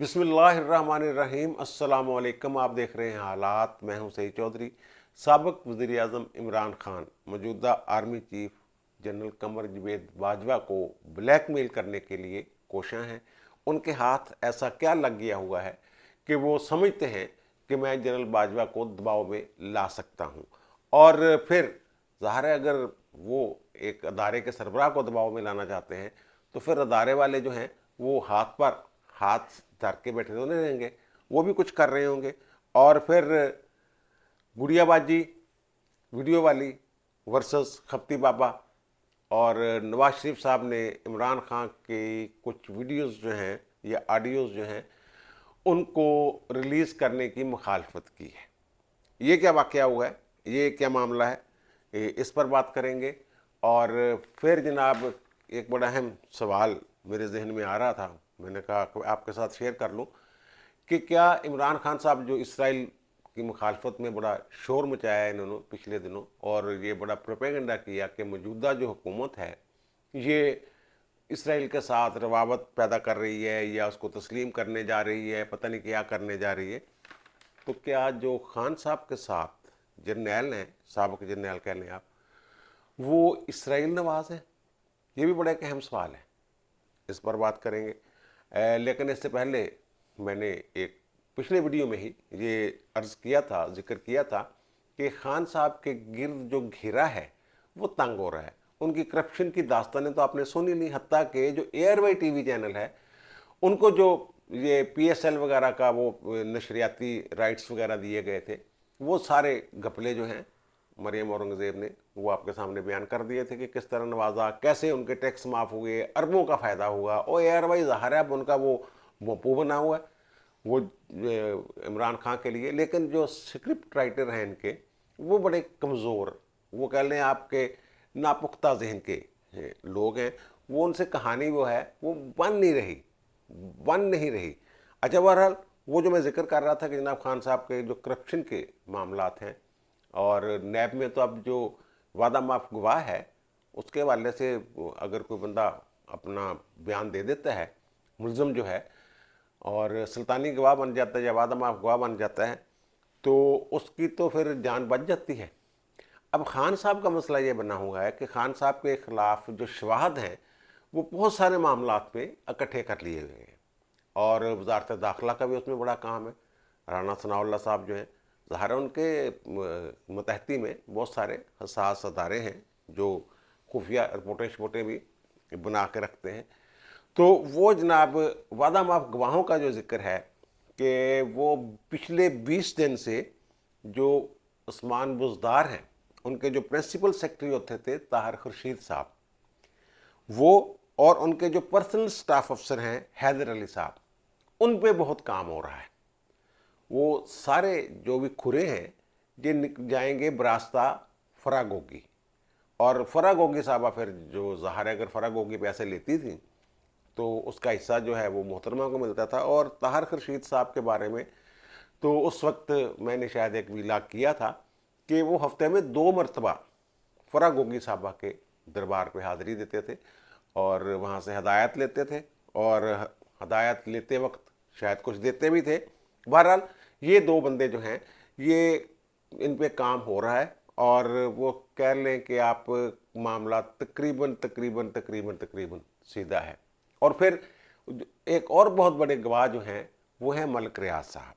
बिस्मिल्लाहिर्रहमानिर्रहीम। अस्सलाम वालेकुम। आप देख रहे हैं हालात। मैं हूं सईद चौधरी। साबिक वज़ीर आज़म इमरान खान मौजूदा आर्मी चीफ जनरल कमर जवेद बाजवा को ब्लैकमेल करने के लिए कोशां हैं। उनके हाथ ऐसा क्या लग गया हुआ है कि वो समझते हैं कि मैं जनरल बाजवा को दबाव में ला सकता हूं। और फिर ज़ाहिर है, अगर वो एक अदारे के सरबराह को दबाव में लाना चाहते हैं तो फिर अदारे वाले जो हैं वो हाथ पर हाथ धर के बैठे तो नहीं रहेंगे, वो भी कुछ कर रहे होंगे। और फिर गुड़ियाबाजी वीडियो वाली वर्सेस खप्ती बाबा, और नवाज शरीफ साहब ने इमरान खान की कुछ वीडियोस जो हैं या ऑडियोज़ जो हैं उनको रिलीज़ करने की मुखालफत की है। ये क्या वाक़या हुआ है, ये क्या मामला है, इस पर बात करेंगे। और फिर जनाब एक बड़ा अहम सवाल मेरे जहन में आ रहा था, मैंने कहा आपके साथ शेयर कर लूँ कि क्या इमरान खान साहब जो इसराइल की मुखालफत में बड़ा शोर मचाया है इन्होंने पिछले दिनों, और ये बड़ा प्रोपेगेंडा किया कि मौजूदा जो हुकूमत है ये इसराइल के साथ रवाबत पैदा कर रही है या उसको तस्लीम करने जा रही है, पता नहीं क्या करने जा रही है। तो क्या जो खान साहब के साथ जर्नैल हैं, साबिक जर्नैल कह लें आप, वो इसराइल नवाज हैं? ये भी बड़ा एक अहम सवाल है, इस पर बात करेंगे। लेकिन इससे पहले मैंने एक पिछले वीडियो में ही ये अर्ज़ किया था, जिक्र किया था कि खान साहब के गिर्द जो घेरा है वो तंग हो रहा है। उनकी करप्शन की दास्तानें तो आपने सुनी नहीं, हत्ता कि जो एयरवे टीवी चैनल है उनको जो ये PSL वगैरह का वो नशरियाती राइट्स वगैरह दिए गए थे, वो सारे घपले जो हैं मरियम औरंगज़ेब ने वो आपके सामने बयान कर दिए थे कि किस तरह नवाजा, कैसे उनके टैक्स माफ़ हुए, अरबों का फ़ायदा हुआ। और एयरवाइज ज़ाहिर है अब उनका वो मोपू बना हुआ है वो इमरान खान के लिए। लेकिन जो स्क्रिप्ट राइटर हैं इनके वो बड़े कमज़ोर, वो कह लें आपके नापुख्ता जहन के लोग हैं। वो उनसे कहानी वो है वो बन नहीं रही। अच्छा, बहरहाल वो जो मैं जिक्र कर रहा था कि जनाब खान साहब के जो करप्शन के मामलात हैं, और नैब में तो अब जो वादा माफ गवाह है उसके हवाले से अगर कोई बंदा अपना बयान दे देता है, मुलजम जो है, और सुल्तानी गवाह बन जाता है या वादा माफ गवाह बन जाता है, तो उसकी तो फिर जान बच जाती है। अब खान साहब का मसला ये बना हुआ है कि खान साहब के खिलाफ जो शवाहद हैं वो बहुत सारे मामलात पे इकट्ठे कर लिए हुए हैं, और वजारत दाखिला का भी उसमें बड़ा काम है। राना सनाउल्लाह साहब जो हैं, ज़ाहिर है उनके मतहती में बहुत सारे हसास अदारे हैं जो खुफिया रिपोर्टें शपोर्टें भी बना के रखते हैं। तो वो जनाब वादा माफ गवाहों का जो जिक्र है कि वो पिछले 20 दिन से जो उस्मान बुज़दार हैं उनके जो प्रिंसिपल सेक्रेटरी होते थे ताहिर खुर्शीद साहब, वो और उनके जो पर्सनल स्टाफ अफसर हैं हैदर अली साहब, उन पे बहुत काम हो रहा है। वो सारे जो भी खुरे हैं ये जाएंगे बरास्ता फरागोगी, और फरागोगी साहबा फिर जो ज़ाहिर अगर फरागोगी पैसे लेती थी तो उसका हिस्सा जो है वो मोहतरमा को मिलता था। और ताहिर खुर्शीद साहब के बारे में तो उस वक्त मैंने शायद एक व्लॉग किया था कि वो हफ्ते में 2 मरतबा फरागोगी साहबा के दरबार पे हाज़िरी देते थे और वहाँ से हदायत लेते थे, और हदायत लेते वक्त शायद कुछ देते भी थे। बहरहाल ये 2 बंदे जो हैं ये इन पे काम हो रहा है, और वो कह लें कि आप मामला तकरीबन तकरीबन तकरीबन तकरीबन सीधा है। और फिर एक और बहुत बड़े गवाह जो हैं वो हैं मलिक रियाज साहब।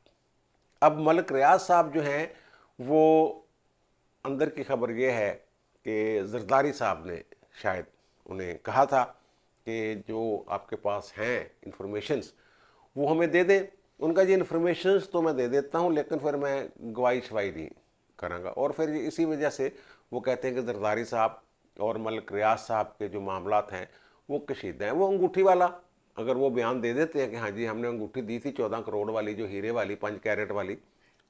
अब मलिक रियाज साहब जो हैं वो अंदर की खबर ये है कि जरदारी साहब ने शायद उन्हें कहा था कि जो आपके पास हैं इंफॉर्मेशंस वो हमें दे दें। उनका ये इन्फॉर्मेशंस तो मैं दे देता हूँ लेकिन फिर मैं गवाही शवाही नहीं करांगा। और फिर इसी वजह से वो कहते हैं कि जरदारी साहब और मलिक रियाज साहब के जो मामलात हैं वो कशीदा हैं। वो अंगूठी वाला अगर वो बयान दे देते हैं कि हाँ जी हमने अंगूठी दी थी 14 करोड़ वाली, जो हीरे वाली 5 कैरेट वाली,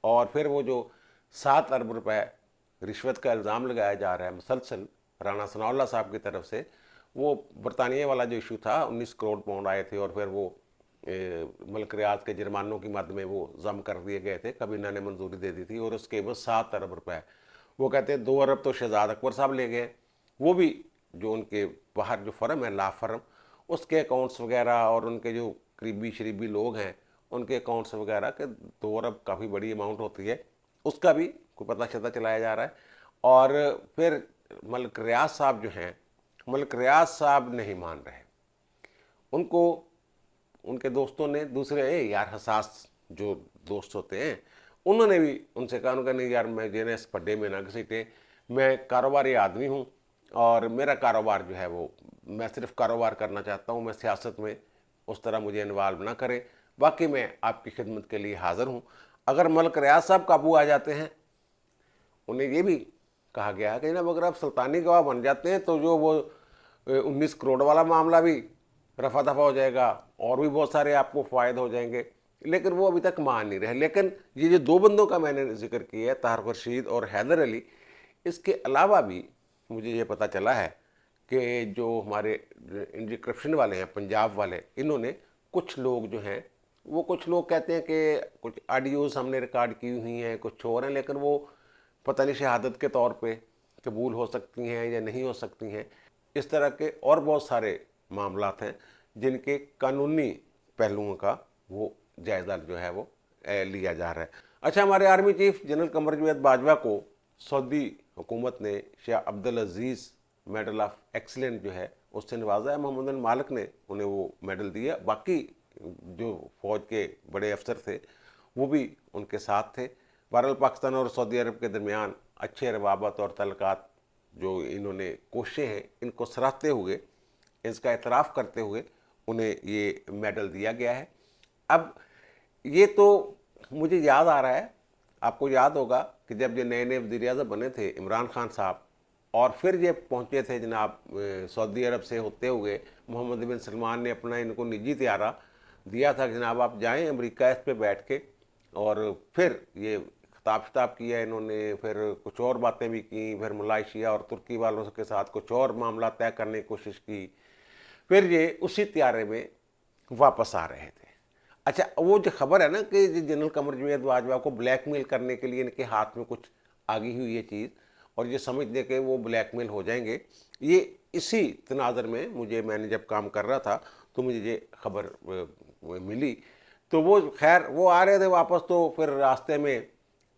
और फिर वो जो 7 अरब रुपए रिश्वत का इल्ज़ाम लगाया जा रहा है मुसलसल राना सनाउल्लाह साहब की तरफ से, वो बरतानिया वाला जो इशू था 19 करोड़ पाउंड आए थे और फिर वो मलिक रियाज के जुर्मानों की मद में वो जम कर दिए गए थे, कबीना ने मंजूरी दे दी थी, और उसके बाद 7 अरब रुपए वो कहते हैं 2 अरब तो शहजाद अकबर साहब ले गए। वो भी जो उनके बाहर जो फर्म है ला फर्म, उसके अकाउंट्स वगैरह और उनके जो करीबी शरीबी लोग हैं उनके अकाउंट्स वगैरह के 2 अरब काफ़ी बड़ी अमाउंट होती है, उसका भी कोई पता चलता चलाया जा रहा है। और फिर मलिक रियाज साहब जो हैं, मलिक रियाज साहब नहीं मान रहे। उनको उनके दोस्तों ने, दूसरे यार हसास जो दोस्त होते हैं, उन्होंने भी उनसे कहा, उनका नहीं यार मैं जेने इस पड्डे में ना घसीटे, मैं कारोबारी आदमी हूँ और मेरा कारोबार जो है वो मैं सिर्फ कारोबार करना चाहता हूँ, मैं सियासत में उस तरह मुझे इन्वॉल्व ना करें, बाकी मैं आपकी खिदमत के लिए हाज़िर हूँ। अगर मलिक रियाज साहब काबू आ जाते हैं, उन्हें ये भी कहा गया है कि जनाब अगर आप सुल्तानी गवाह बन जाते हैं तो जो वो 19 करोड़ वाला मामला भी रफा दफा हो जाएगा और भी बहुत सारे आपको फ़ायदे हो जाएंगे, लेकिन वो अभी तक मान नहीं रहे। लेकिन ये जो 2 बंदों का मैंने जिक्र किया है, तारिक रशीद और हैदर अली, इसके अलावा भी मुझे ये पता चला है कि जो हमारे इंडी करप्शन वाले हैं, पंजाब वाले, इन्होंने कुछ लोग जो हैं वो, कुछ लोग कहते हैं कि कुछ ऑडियोज हमने रिकॉर्ड की हुई हैं, कुछ और हैं, लेकिन वो पता नहीं शहादत के तौर पे कबूल हो सकती हैं या नहीं हो सकती हैं। इस तरह के और बहुत सारे मामलात हैं जिनके कानूनी पहलुओं का वो जायज़ा जो है वो लिया जा रहा है। अच्छा, हमारे army chief general Qamar Javed Bajwa को सऊदी हुकूमत ने शाह अब्दुल अजीज़ मेडल ऑफ एक्सीलेंस जो है उससे नवाजा है। मोहम्मद बिन मालिक ने उन्हें वो मेडल दिया। बाकी जो फ़ौज के बड़े अफसर थे वो भी उनके साथ थे। बहरहाल पाकिस्तान और सऊदी अरब के दरमियान अच्छे रवाबत और तल्लुकात जो इन्होंने कोशिशें हैं, इनको सराहते हुए, इसका एतराफ़ करते हुए उन्हें ये मेडल दिया गया है। अब ये तो मुझे याद आ रहा है, आपको याद होगा कि जब ये नए नए वज़ीर-ए-आज़म बने थे इमरान खान साहब, और फिर ये पहुँचे थे जनाब सऊदी अरब से होते हुए, मोहम्मद बिन सलमान ने अपना इनको निजी त्यारा दिया था कि जनाब आप जाएँ अमेरिका इस पे बैठ के, और फिर ये खिताब शिताब किया इन्होंने, फिर कुछ और बातें भी की, फिर मलाइशिया और तुर्की वालों के साथ कुछ और मामला तय करने की कोशिश की, फिर ये उसी त्यारे में वापस आ रहे थे। अच्छा, वो जो खबर है ना कि जनरल कमर जावेद बाजवा को ब्लैकमेल करने के लिए इनके हाथ में कुछ आ गई हुई ये चीज़, और ये समझने के वो ब्लैकमेल हो जाएंगे, ये इसी तनाज़र में मैंने जब काम कर रहा था तो मुझे ये खबर मिली। तो वो खैर वो आ रहे थे वापस, तो फिर रास्ते में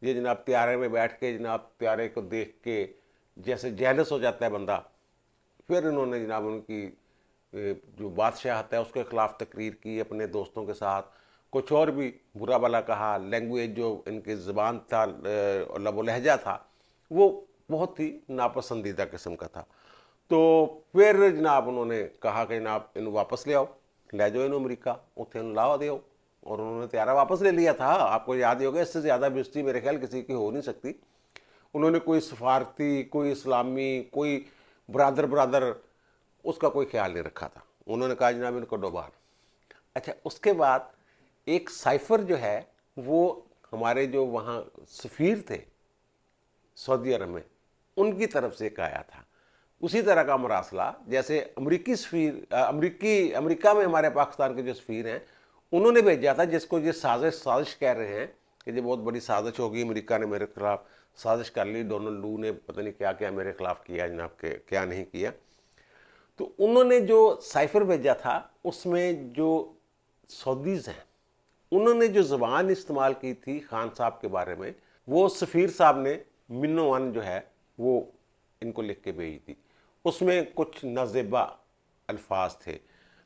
ये जनाब त्यारे में बैठ के, जनाब त्यारे को देख के जैसे जेलस हो जाता है बंदा, फिर इन्होंने जनाब उनकी जो बादशाहत है उसके ख़िलाफ़ तकरीर की अपने दोस्तों के साथ, कुछ और भी बुरा भला कहा। लैंग्वेज जो इनकी ज़बान था, लब लहजा था, वो बहुत ही नापसंदीदा किस्म का था। तो फिर जनाब उन्होंने कहा कि जनाब इन वापस ले आओ, ले जाओ इन अमरीका, उत्थे लाओ दो, और उन्होंने त्यारा वापस ले लिया था। आपको याद ही होगा, इससे ज़्यादा बेइज्जती मेरे ख्याल किसी की हो नहीं सकती। उन्होंने कोई सफारती, कोई इस्लामी, कोई ब्रादर ब्रादर, उसका कोई ख्याल नहीं रखा था। उन्होंने कहा जनाब इनको डोबार। अच्छा, उसके बाद एक साइफर जो है वो हमारे जो वहाँ सफ़ीर थे सऊदी अरब में, उनकी तरफ से एक आया था। उसी तरह का मरासला जैसे अमरीकी सफ़ीर, अमरीका में हमारे पाकिस्तान के जो सफ़ीर हैं उन्होंने भेजा था, जिसको ये साजिश कह रहे हैं कि ये बहुत बड़ी साजिश होगी, अमेरिका ने मेरे खिलाफ साजिश कर ली, डोनाल्ड लू ने पता नहीं क्या क्या मेरे खिलाफ किया जनाब के, क्या नहीं किया। तो उन्होंने जो साइफर भेजा था उसमें जो सऊदीज़ हैं उन्होंने जो ज़बान इस्तेमाल की थी खान साहब के बारे में, वो सफ़ीर साहब ने मिन्नो जो है वो इनको लिख के भेजी थी। उसमें कुछ नाज़ेबा अल्फाज थे,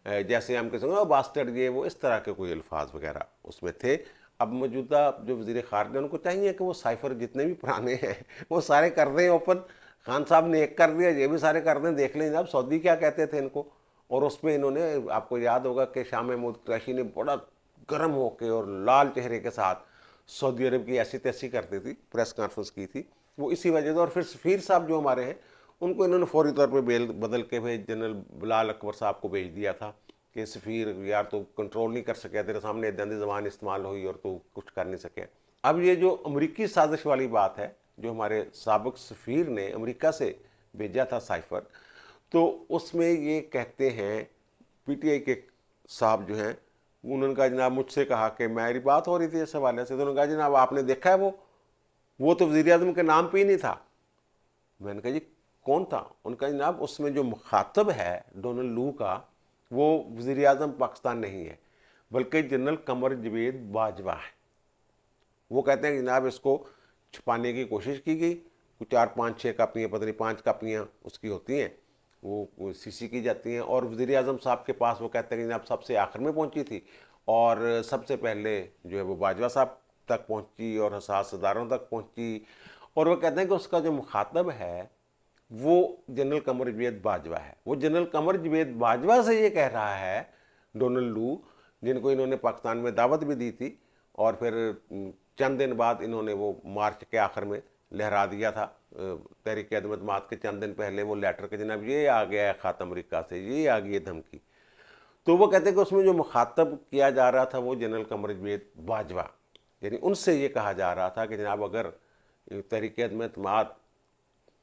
जैसे हम कह सकते हैं बास्टर्ड, ये वो, इस तरह के कोई अल्फाज वगैरह उसमें थे। अब मौजूदा जो वज़ीर ख़ारिजा उनको चाहिए कि वो साइफर जितने भी पुराने हैं वो सारे कर दें ओपन। खान साहब ने एक कर दिया, ये भी सारे कर दें, देख लें जनाब सऊदी क्या कहते थे इनको। और उसमें इन्होंने, आपको याद होगा कि शाह महमूद कुरैशी ने बड़ा गर्म होकर और लाल चेहरे के साथ सऊदी अरब की ऐसी तैसी करती थी, प्रेस कॉन्फ्रेंस की थी, वो इसी वजह से। और फिर सफ़ीर साहब जो हमारे हैं उनको इन्होंने फौरी तौर पे बेल बदल के फिर जनरल बिलाल अकबर साहब को भेज दिया था कि सफ़ीर यार तो कंट्रोल नहीं कर सके, तेरे सामने दंदी ज़बान इस्तेमाल हुई और तू कुछ कर नहीं सके। अब ये जो अमरीकी साजिश वाली बात है, जो हमारे साबिक सफ़ीर ने अमरीका से भेजा था साइफर, तो उसमें ये कहते हैं पीटीआई के साहब जो हैं, उन्होंने कहा जनाब मुझसे कहा कि मेरी बात हो रही थी इस हवाले से, तो उन्होंने कहा जनाब आपने देखा है वो तो वज़ीर आज़म के नाम पे ही नहीं था। मैंने कहा जी कौन था? उनका जनाब उसमें जो मुखातब है डोनाल्ड लू का, वो वज़ीर आज़म पाकिस्तान नहीं है, बल्कि जनरल कमर जवेद बाजवा है। वो कहते हैं कि जनाब इसको छुपाने की कोशिश की गई, कुछ 4-5-6 कापियाँ, पता नहीं 5 कापियाँ उसकी होती हैं, वो सीसी की जाती हैं। और वज़ीर आज़म साहब के पास वो कहते हैं कि जनाब सबसे आखिर में पहुंची थी और सबसे पहले जो है वो बाजवा साहब तक पहुंची और हसासदारों तक पहुंची। और वो कहते हैं कि उसका जो मुखातब है वो जनरल कमर जवेद बाजवा है। वो जनरल कमर जवेद बाजवा से ये कह रहा है डोनाल्ड लू, जिनको इन्होंने पाकिस्तान में दावत भी दी थी और फिर चंद दिन बाद इन्होंने वो मार्च के आखिर में लहरा दिया था तहरीक अदम-ए-एतमाद के चंद दिन पहले वो लेटर के जनाब ये आ गया है ख़त अमरीका से, ये आ गई है धमकी। तो वो कहते हैं कि उसमें जो मुखातब किया जा रहा था वो जनरल कमर जवेद बाजवा, यानी उनसे ये कहा जा रहा था कि जनाब अगर तहरीक अदम-ए-एतमाद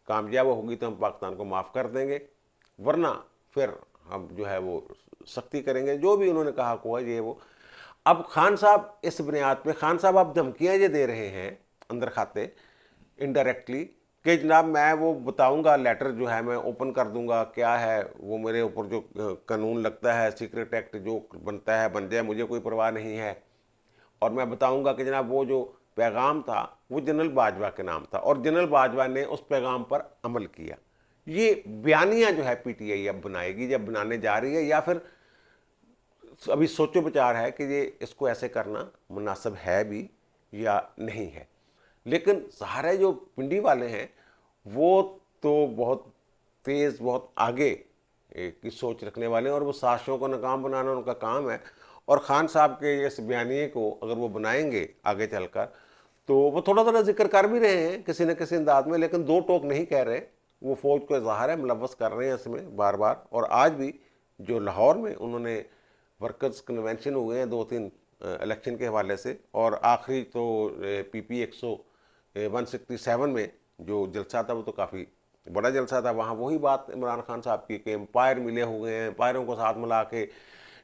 कामयाब होगी तो हम पाकिस्तान को माफ़ कर देंगे, वरना फिर हम जो है वो सख्ती करेंगे, जो भी उन्होंने कहा को है ये वो। अब खान साहब इस बुनियाद पे, खान साहब आप धमकियाँ ये दे रहे हैं अंदर खाते इनडायरेक्टली कि जनाब मैं वो बताऊंगा, लेटर जो है मैं ओपन कर दूंगा, क्या है वो मेरे ऊपर जो कानून लगता है, सीक्रेट एक्ट जो बनता है बन जाए, मुझे कोई परवाह नहीं है। और मैं बताऊंगा कि जनाब वो जो पैगाम था वो जनरल बाजवा के नाम था और जनरल बाजवा ने उस पैगाम पर अमल किया। ये बयानियाँ जो है पीटीआई अब बनाएगी, जब बनाने जा रही है, या फिर अभी सोचो विचार है कि ये इसको ऐसे करना मुनासिब है भी या नहीं है। लेकिन सारे जो पिंडी वाले हैं वो तो बहुत तेज़, बहुत आगे की सोच रखने वाले हैं और वो साजिशों को नाकाम बनाना उनका काम है। और ख़ान साहब के इस बयानिए को अगर वो बनाएंगे आगे चलकर तो वो थोड़ा थोड़ा जिक्र कर भी रहे हैं किसी न किसी अंदाज में, लेकिन दो टोक नहीं कह रहे। वो फ़ौज को ज़ाहिर है मुलव्वस कर रहे हैं इसमें बार बार। और आज भी जो लाहौर में उन्होंने वर्कर्स कन्वेंशन हुए हैं 2-3 इलेक्शन के हवाले से, और आखिरी तो PP 167 में जो जलसा था वो तो काफ़ी बड़ा जलसा था। वहाँ वही बात इमरान खान साहब की कि एम्पायर मिले हुए हैं, एम्पायरों को साथ मिला के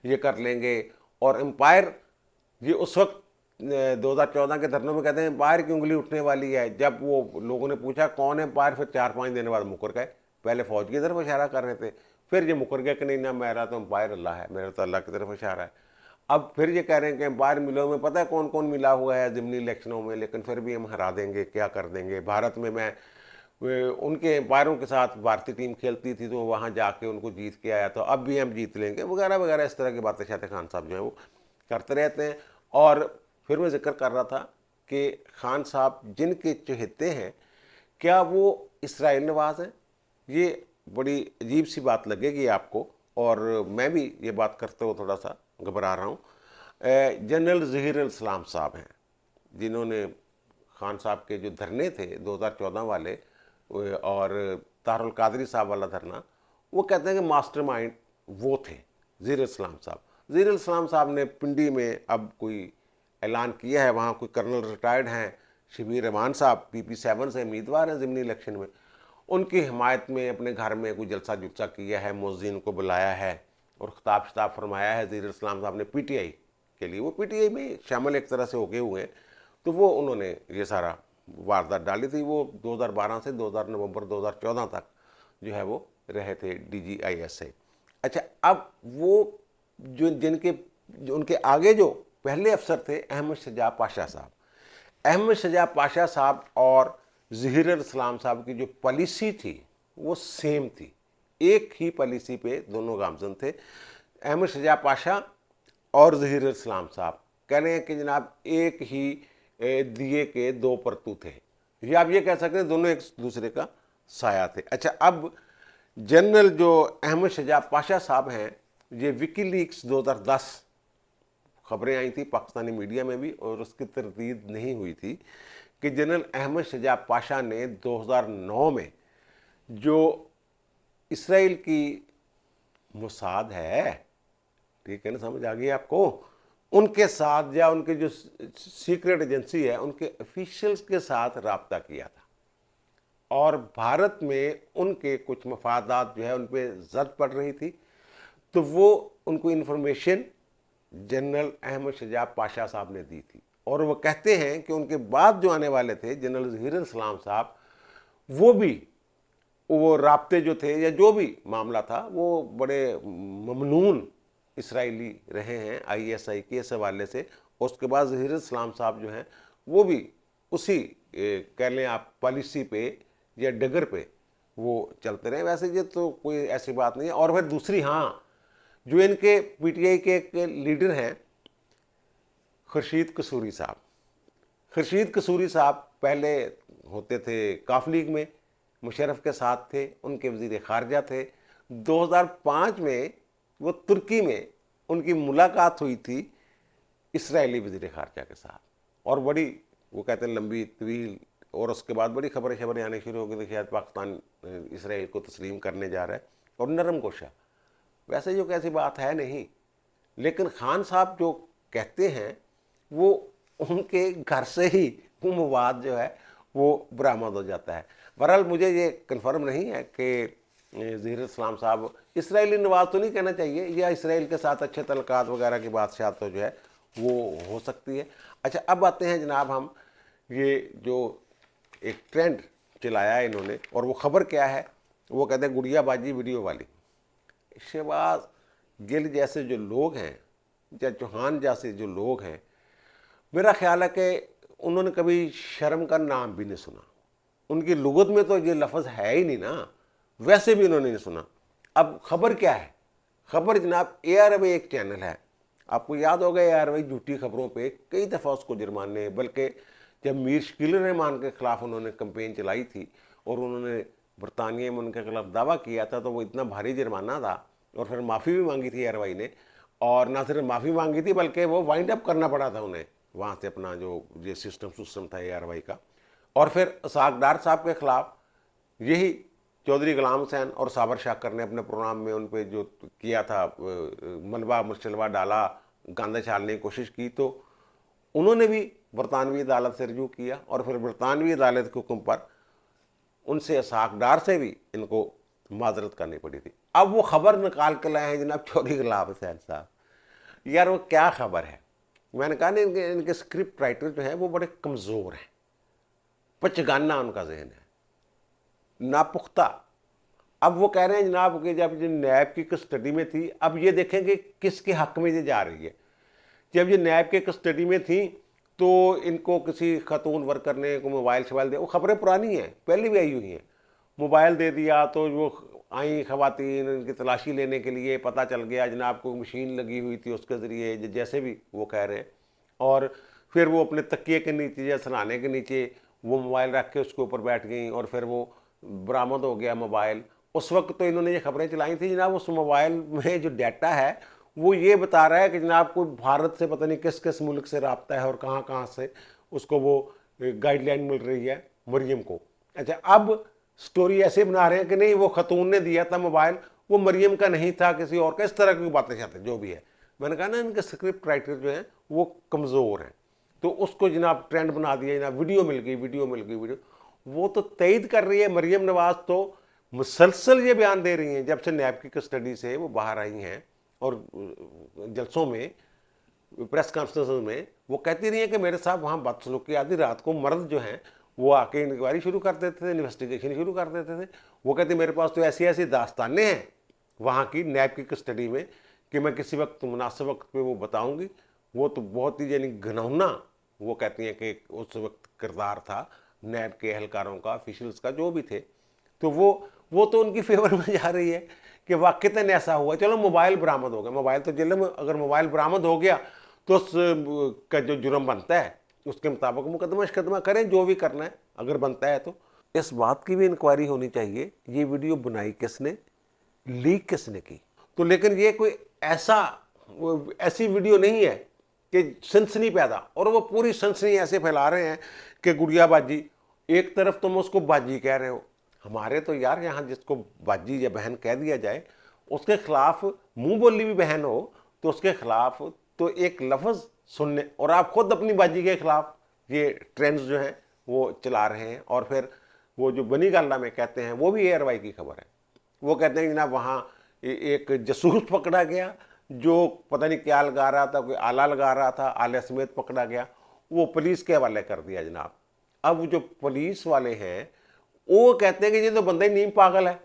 ये कर लेंगे। और एम्पायर ये उस वक्त 2014 के धरनों में कहते हैं एम्पायर की उंगली उठने वाली है। जब वो लोगों ने पूछा कौन एम्पायर, फिर 4-5 दिन बाद मुकर गए। पहले फौज की तरफ इशारा कर रहे थे, फिर ये मुकर गया कि नहीं ना मेरा तो एम्पायर अल्लाह है, मेरा तो अल्लाह की तरफ इशारा है। अब फिर ये कह रहे हैं कि एम्पायर मिलो में पता है कौन कौन मिला हुआ है ज़िमनी इलेक्शनों में, लेकिन फिर भी हम हरा देंगे, क्या कर देंगे। भारत में मैं उनके एम्पायरों के साथ भारतीय टीम खेलती थी तो वहाँ जाके उनको जीत के आया, तो अब भी हम जीत लेंगे वगैरह वगैरह, इस तरह की बातें शायद खान साहब जो है वो करते रहते हैं। और फिर मैं जिक्र कर रहा था कि खान साहब जिनके चहेते हैं क्या वो इसराइल नवाज हैं, ये बड़ी अजीब सी बात लगेगी आपको और मैं भी ये बात करते हुए थोड़ा सा घबरा रहा हूँ। जनरल ज़हीर अल-इस्लाम साहब हैं जिन्होंने खान साहब के जो धरने थे 2014 वाले और तारुल कादरी साहब वाला धरना, वो कहते हैं कि मास्टरमाइंड वो थे ज़हीर अल-इस्लाम साहब। ज़हीर अल-इस्लाम साहब ने पिंडी में अब कोई ऐलान किया है, वहाँ कोई कर्नल रिटायर्ड हैं शबीर रहमान साहब, PP 7 से उम्मीदवार हैं ज़िमनी इलेक्शन में, उनकी हिमायत में अपने घर में कोई जलसा जुलसा किया है, मुअज्जिन को बुलाया है और खिताब शिताब फरमाया है ज़हीर अल-इस्लाम साहब ने PTI के लिए। वो PTI में शामिल एक तरह से हो गए हुए हैं, तो वो उन्होंने ये सारा वारदात डाली थी। वो 2012 से नवंबर 2014 तक जो है वो रहे थे DGIS से। अच्छा, अब वो जो उनके आगे जो पहले अफसर थे अहमद शजा पाशा साहब, अहमद शजा पाशा साहब और ज़हीर अल-इस्लाम साहब की जो पॉलिसी थी वो सेम थी, एक ही पॉलिसी पे दोनों गामजन थे। अहमद शजा पाशा और ज़हीर अल-इस्लाम साहब कह रहे हैं कि जनाब एक ही दिए के दो परतू थे, या आप ये कह सकते हैं दोनों एक दूसरे का साया थे। अच्छा, अब जनरल जो अहमद शजा पाशा साहब हैं, ये विकीलीक्स 2010 खबरें आई थी पाकिस्तानी मीडिया में भी और उसकी तरदीद नहीं हुई थी कि जनरल अहमद शजा पाशा ने 2009 में जो इसराइल की मोसाद है, ठीक है ना, समझ आ गई आपको, उनके साथ या उनके जो सीक्रेट एजेंसी है उनके ऑफिशियल्स के साथ रब्ता किया था और भारत में उनके कुछ मफादात जो है उन पर जद पड़ रही थी, तो वो उनको इन्फॉर्मेशन जनरल अहमद शजा पाशा साहब ने दी थी। और वो कहते हैं कि उनके बाद जो आने वाले थे जनरल ज़हीर अल-इस्लाम साहब, वो भी वो राब्ते जो थे या जो भी मामला था वो बड़े ममनून इसराइली रहे हैं ISI के इस हवाले से। उसके बाद ज़हीर इस्लाम साहब जो हैं वो भी उसी कह लें आप पॉलिसी पे या डगर पे वो चलते रहे। वैसे ये तो कोई ऐसी बात नहीं है। और फिर दूसरी, हाँ, जो इनके PTI के एक लीडर हैं खुर्शीद कसूरी साहब। खुर्शीद कसूरी साहब पहले होते थे काफ लीग में, मुशर्रफ के साथ थे, उनके वज़ीर ख़ारजा थे। 2005 में वो तुर्की में उनकी मुलाकात हुई थी इसराइली वज़ीर ख़ारजा के साथ, और बड़ी वो कहते हैं लंबी तवील, और उसके बाद बड़ी खबरें आने शुरू हो गई थी, शायद पाकिस्तान इसराइल को तस्लीम करने जा रहा है, और नरम कोशा। वैसे जो कैसी बात है नहीं, लेकिन खान साहब जो कहते हैं वो उनके घर से ही वो मवाद जो है वो बरामद हो जाता है। बहरहाल मुझे ये कन्फर्म नहीं है कि ज़हीर इस्लाम साहब इसराइली नवाज तो नहीं कहना चाहिए, या इसराइल के साथ अच्छे तल्लुकात वगैरह की बादशाह तो जो है वो हो सकती है। अच्छा, अब आते हैं जनाब हम ये जो एक ट्रेंड चलाया है इन्होंने, और वो ख़बर क्या है, वो कहते हैं गुड़ियाबाजी वीडियो वाली। शहबाज गिल जैसे जो लोग हैं या चौहान जैसे जो लोग हैं, मेरा ख्याल है कि उन्होंने कभी शर्म का नाम भी नहीं सुना। उनकी लुगत में तो ये लफ्ज़ है ही नहीं ना, वैसे भी उन्होंने नहीं सुना। अब खबर क्या है? खबर जनाब ARY एक चैनल है, आपको याद होगा ARY झूठी खबरों पे कई दफ़ा उसको जुर्माने, बल्कि जब मीर शकील रहमान के ख़िलाफ़ उन्होंने कंपेन चलाई थी और उन्होंने बरतानिया में उनके खिलाफ दावा किया था, तो वो इतना भारी जुर्माना था, और फिर माफ़ी भी मांगी थी ARY ने, और ना सिर्फ माफ़ी मांगी थी बल्कि वो वाइंड अप करना पड़ा था उन्हें वहाँ से अपना जो ये सिस्टम था ARY का। और फिर इसहाक डार साहब के ख़िलाफ़ यही चौधरी गुलाम हुसैन और साबर शाकर ने अपने प्रोग्राम में उन पर जो किया था, मलबा मुशलवा डाला, गांधा छालने की कोशिश की, तो उन्होंने भी बरतानवी अदालत से रजू किया, और फिर बरतानवी अदालत के हुक्म पर उनसे इसहाक डार से भी इनको माजरत करनी पड़ी थी। अब वो खबर निकाल कर लाए हैं जनाब चौधरी गुलाम हुसैन साहब। यार वो क्या खबर है? मैंने कहा ना, इनके स्क्रिप्ट राइटर जो हैं वो बड़े कमज़ोर हैं, पचगाना उनका जहन है, नापुख्ता। अब वो कह रहे हैं जनाब कि जब ये नैब की कस्टडी में थी, अब ये देखेंगे किसके हक में ये जा रही है। जब ये नैब के कस्टडी में थी तो इनको किसी खातून वर्कर ने को मोबाइल शोबाइल दिया, वो खबरें पुरानी हैं, पहले भी आई हुई हैं। मोबाइल दे दिया तो वो आई खवातीन इनकी तलाशी लेने के लिए, पता चल गया जनाब को मशीन लगी हुई थी उसके ज़रिए, जैसे भी वो कह रहे हैं, और फिर वो अपने तकिए के नीचे या सराहने के नीचे वो मोबाइल रख के उसके ऊपर बैठ गई, और फिर वो बरामद हो गया मोबाइल। उस वक्त तो इन्होंने ये खबरें चलाई थी जनाब, उस मोबाइल में जो डाटा है वो ये बता रहा है कि जनाब कोई भारत से पता नहीं किस किस मुल्क से रब्ता है और कहाँ कहाँ से उसको वो गाइडलाइन मिल रही है मरियम को। अच्छा, अब स्टोरी ऐसे बना रहे हैं कि नहीं वो खतून ने दिया था मोबाइल, वो मरियम का नहीं था, किसी और का, इस तरह की बातें चाहते जो भी है। मैंने कहा ना, इनके स्क्रिप्ट राइटर जो हैं वो कमज़ोर हैं, तो उसको जनाब ट्रेंड बना दिया, जनाब वीडियो मिल गई, वीडियो वो तो तईद कर रही है। मरियम नवाज तो मुसलसल ये बयान दे रही हैं जब से नैब की कस्टडी से वो बाहर आई हैं, और जलसों में, प्रेस कॉन्फ्रेंस में वो कहती रही है कि मेरे साथ वहाँ बदसलूकी, आधी रात को मर्द जो हैं वो आके इंक्वायरी शुरू कर देते थे, इन्वेस्टिगेशन शुरू कर देते थे। वो कहते मेरे पास तो ऐसी ऐसी दास्तानें हैं वहाँ की नैब की कस्टडी में कि मैं किसी वक्त मुनासिब वक्त पे वो बताऊँगी। वो तो बहुत ही यानी घिनौना, वो कहती हैं कि उस वक्त किरदार था नैब के एहलकारों का, ऑफिशियल्स का, जो भी थे। तो वो तो उनकी फेवर में जा रही है कि वाक़तन ऐसा हुआ। चलो मोबाइल बरामद हो गया, मोबाइल तो जेल में, अगर मोबाइल बरामद हो गया तो उस का जो जुर्म बनता है उसके मुताबिक मुकदमा करें, जो भी करना है अगर बनता है। तो इस बात की भी इंक्वायरी होनी चाहिए, ये वीडियो बनाई किसने, लीक किसने की। तो लेकिन ये कोई ऐसी वीडियो नहीं है कि सनसनी पैदा, और वो पूरी सनसनी ऐसे फैला रहे हैं कि गुड़ियाबाजी, एक तरफ तुम उसको बाजी कह रहे हो, हमारे तो यार यहाँ जिसको बाजी या बहन कह दिया जाए उसके खिलाफ मुंह बोली भी बहन हो तो उसके खिलाफ तो एक लफ्ज़ सुनने, और आप खुद अपनी बाजी के खिलाफ ये ट्रेंड्स जो हैं वो चला रहे हैं। और फिर वो जो बनी गाला में कहते हैं, वो भी ARY की खबर है, वो कहते हैं जनाब वहाँ एक जसूस पकड़ा गया जो पता नहीं क्या लगा रहा था, कोई आला लगा रहा था, आले समेत पकड़ा गया, वो पुलिस के हवाले कर दिया जनाब। अब जो पुलिस वाले हैं वो कहते हैं कि ये तो बंदा ही नीम पागल है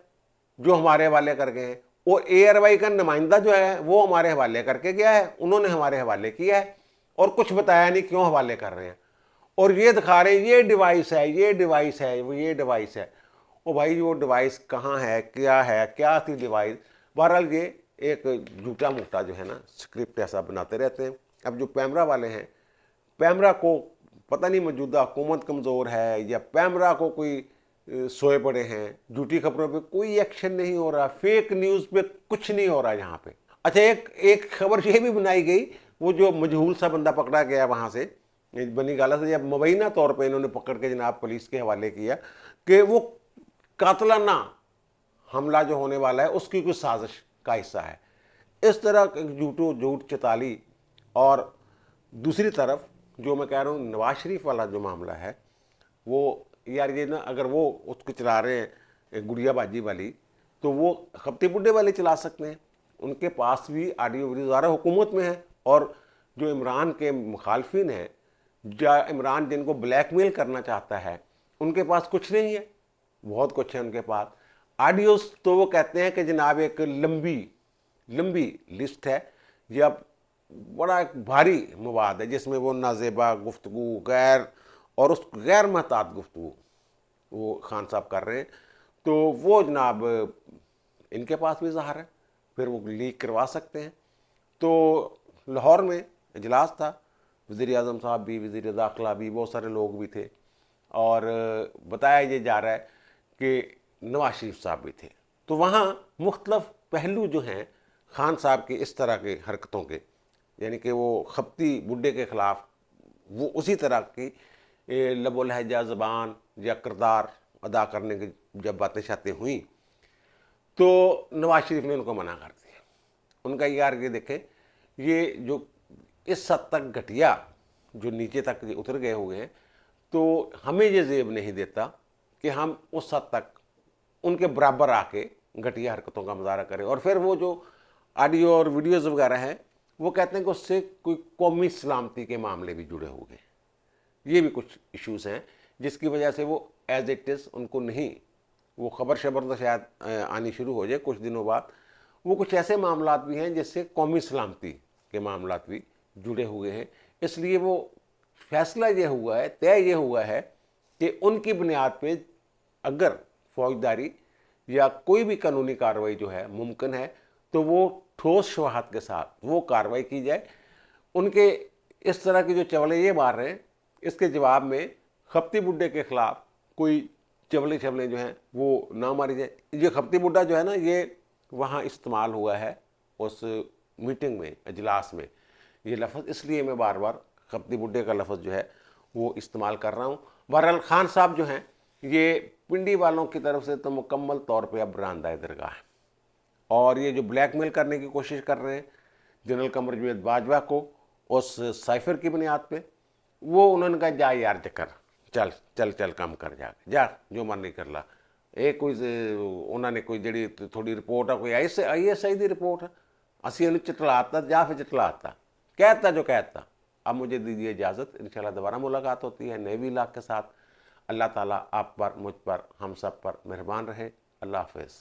जो हमारे हवाले कर गए हैं। और ARY का नुमाइंदा जो है वो हमारे हवाले करके गया है, उन्होंने हमारे हवाले किया है और कुछ बताया नहीं क्यों हवाले कर रहे हैं, और ये दिखा रहे हैं ये डिवाइस है, ये डिवाइस है, वो ये डिवाइस है। ओ भाई वो डिवाइस कहाँ है, क्या थी डिवाइस। बहरहाल ये एक झूठा मूठा जो है ना स्क्रिप्ट ऐसा बनाते रहते हैं। अब जो पैमरा वाले हैं, पैमरा को पता नहीं मौजूदा हुकूमत कमज़ोर है या पैमरा को कोई सोए पड़े हैं, झूठी खबरों पे कोई एक्शन नहीं हो रहा, फेक न्यूज़ पे कुछ नहीं हो रहा यहाँ पे। अच्छा, एक खबर ये भी बनाई गई, वो जो मजहूल सा बंदा पकड़ा गया वहाँ से बनी गाला से, जब मुबैना तौर पे इन्होंने पकड़ के जनाब पुलिस के हवाले किया कि वो कातलाना हमला जो होने वाला है उसकी कोई साजिश का हिस्सा है। इस तरह झूठ चताली। और दूसरी तरफ जो मैं कह रहा हूँ नवाज शरीफ वाला जो मामला है, वो यार ये ना, अगर वो उसको चला रहे हैं गुड़ियाबाजी वाली, तो वो खपती बुड्ढे वाले चला सकते हैं। उनके पास भी ऑडियो वीडियो ज़ारा हुकूमत में है, और जो इमरान के मुखालफिन हैं या इमरान जिनको ब्लैकमेल करना चाहता है, उनके पास कुछ नहीं है, बहुत कुछ है उनके पास। ऑडियोस तो वो कहते हैं कि जनाब एक लंबी लिस्ट है, या बड़ा एक भारी मवाद है जिसमें वो नाजेबा गुफ्तगू गैर और उस गैर महतात गुफ्तगू वो खान साहब कर रहे हैं, तो वो जनाब इनके पास भी ज़ाहिर है, फिर वो लीक करवा सकते हैं। तो लाहौर में इजलास था, वज़ीर आज़म साहब भी, वज़ीर दाखिला भी, बहुत सारे लोग भी थे, और बताया ये जा रहा है कि नवाज शरीफ साहब भी थे। तो वहाँ मुख्तलफ पहलू जो हैं खान साहब की इस तरह के हरकतों के, यानी कि वो खपती बुड्ढे के ख़िलाफ़ वो उसी तरह की लबो लहजा ज़बान या किरदार अदा करने की जब बातें शातें हुई, तो नवाज शरीफ ने उनको मना कर दिया। उनका यार ये देखें, ये जो इस हद तक घटिया जो नीचे तक उतर गए हुए हैं, तो हमें ये जेब नहीं देता कि हम उस हद तक उनके बराबर आके घटिया हरकतों का मुजाहरा करें। और फिर वो जो ऑडियो और वीडियोज़ वगैरह हैं, वो कहते हैं कि उससे कोई कौमी सलामती के मामले भी जुड़े हुए हैं। ये भी कुछ इश्यूज़ हैं जिसकी वजह से वो एज इट इज़ उनको नहीं, वो खबर शबर तो शायद आनी शुरू हो जाए कुछ दिनों बाद। वो कुछ ऐसे मामलात भी हैं जिससे कौमी सलामती के मामलात भी जुड़े हुए हैं, इसलिए वो फैसला ये हुआ है, तय ये हुआ है कि उनकी बुनियाद पे अगर फौजदारी या कोई भी कानूनी कार्रवाई जो है मुमकिन है, तो वो ठोस शवाहद के साथ वो कार्रवाई की जाए। उनके इस तरह की जो चवले ये मार रहे हैं, इसके जवाब में खपती बुड्ढे के ख़िलाफ़ कोई चवले जो हैं वो ना मारी जाए। ये खपती बुड्ढा जो है ना, ये वहाँ इस्तेमाल हुआ है उस मीटिंग में, इजलास में, ये लफ्ज़, इसलिए मैं बार बार खपती बुड्ढे का लफ्ज़ जो है वो इस्तेमाल कर रहा हूँ। बहरहाल खान साहब जो हैं ये पिंडी वालों की तरफ से तो मुकम्मल तौर पे अब बरामदा दरगाह है, और ये जो ब्लैकमेल करने की कोशिश कर रहे हैं जनरल कमर जवेद बाजवा को उस साइफर की बुनियाद पे, वो उन्होंने कहा जा यार चक्कर चल चल चल काम कर जा जो मन नहीं कर ला। ਇਹ ਕੋਈ ਉਹਨਾਂ ਨੇ ਕੋਈ ਜਿਹੜੀ ਥੋੜੀ ਰਿਪੋर्ट है कोई ISI की रिपोर्ट है, ਅਸੀਂ ਇਹਨੂੰ ਚਟਲਾਤਾ ਜਾਂ फिर चटलाता, कहता जो कहता। अब मुझे दीजिए इजाज़त, इंशाल्लाह दोबारा मुलाकात होती है नए व्लॉग के साथ। अल्लाह ताला आप पर, मुझ पर, हम सब पर मेहरबान रहे। अल्लाह हाफ़िज़।